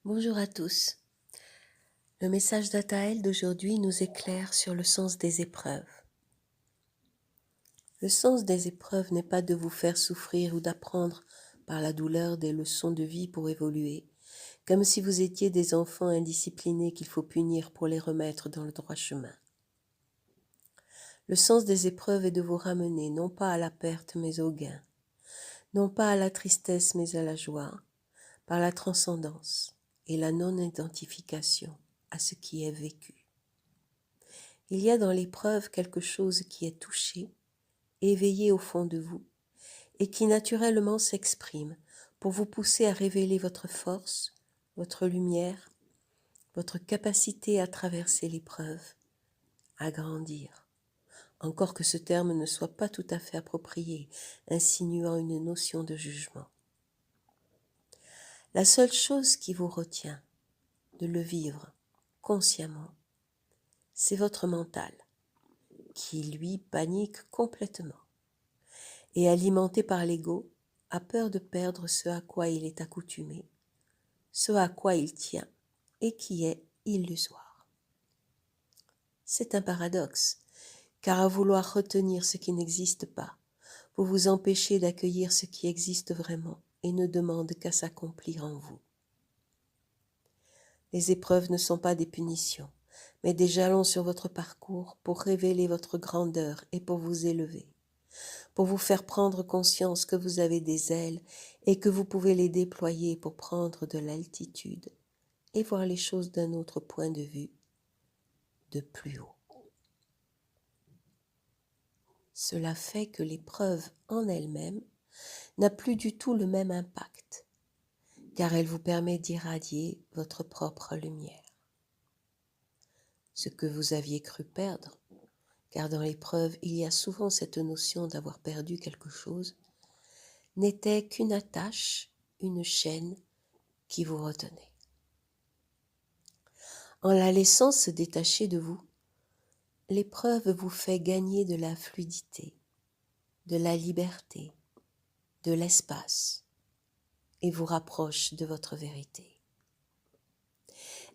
Bonjour à tous. Le message d'Ataël d'aujourd'hui nous éclaire sur le sens des épreuves. Le sens des épreuves n'est pas de vous faire souffrir ou d'apprendre par la douleur des leçons de vie pour évoluer, comme si vous étiez des enfants indisciplinés qu'il faut punir pour les remettre dans le droit chemin. Le sens des épreuves est de vous ramener non pas à la perte mais au gain, non pas à la tristesse mais à la joie, par la transcendance et la non-identification à ce qui est vécu. Il y a dans l'épreuve quelque chose qui est touché, éveillé au fond de vous, et qui naturellement s'exprime pour vous pousser à révéler votre force, votre lumière, votre capacité à traverser l'épreuve, à grandir. Encore que ce terme ne soit pas tout à fait approprié, insinuant une notion de jugement. La seule chose qui vous retient de le vivre consciemment, c'est votre mental, qui lui panique complètement et alimenté par l'ego, a peur de perdre ce à quoi il est accoutumé, ce à quoi il tient et qui est illusoire. C'est un paradoxe, car à vouloir retenir ce qui n'existe pas, vous vous empêchez d'accueillir ce qui existe vraiment et ne demande qu'à s'accomplir en vous. Les épreuves ne sont pas des punitions, mais des jalons sur votre parcours pour révéler votre grandeur et pour vous élever, pour vous faire prendre conscience que vous avez des ailes et que vous pouvez les déployer pour prendre de l'altitude et voir les choses d'un autre point de vue, de plus haut. Cela fait que l'épreuve en elle-même n'a plus du tout le même impact, car elle vous permet d'irradier votre propre lumière. Ce que vous aviez cru perdre, car dans l'épreuve il y a souvent cette notion d'avoir perdu quelque chose, n'était qu'une attache, une chaîne qui vous retenait. En la laissant se détacher de vous, l'épreuve vous fait gagner de la fluidité, de la liberté, de l'espace et vous rapproche de votre vérité.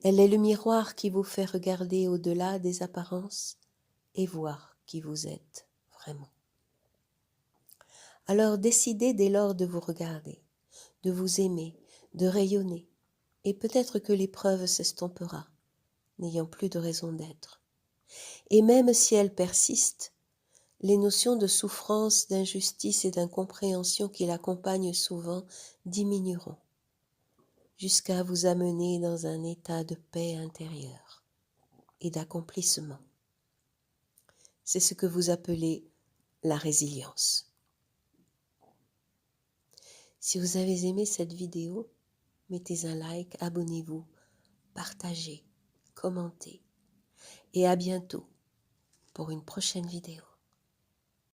Elle est le miroir qui vous fait regarder au-delà des apparences et voir qui vous êtes vraiment. Alors décidez dès lors de vous regarder, de vous aimer, de rayonner, et peut-être que l'épreuve s'estompera, n'ayant plus de raison d'être. Et même si elle persiste, les notions de souffrance, d'injustice et d'incompréhension qui l'accompagnent souvent diminueront, jusqu'à vous amener dans un état de paix intérieure et d'accomplissement. C'est ce que vous appelez la résilience. Si vous avez aimé cette vidéo, mettez un like, abonnez-vous, partagez, commentez et à bientôt pour une prochaine vidéo.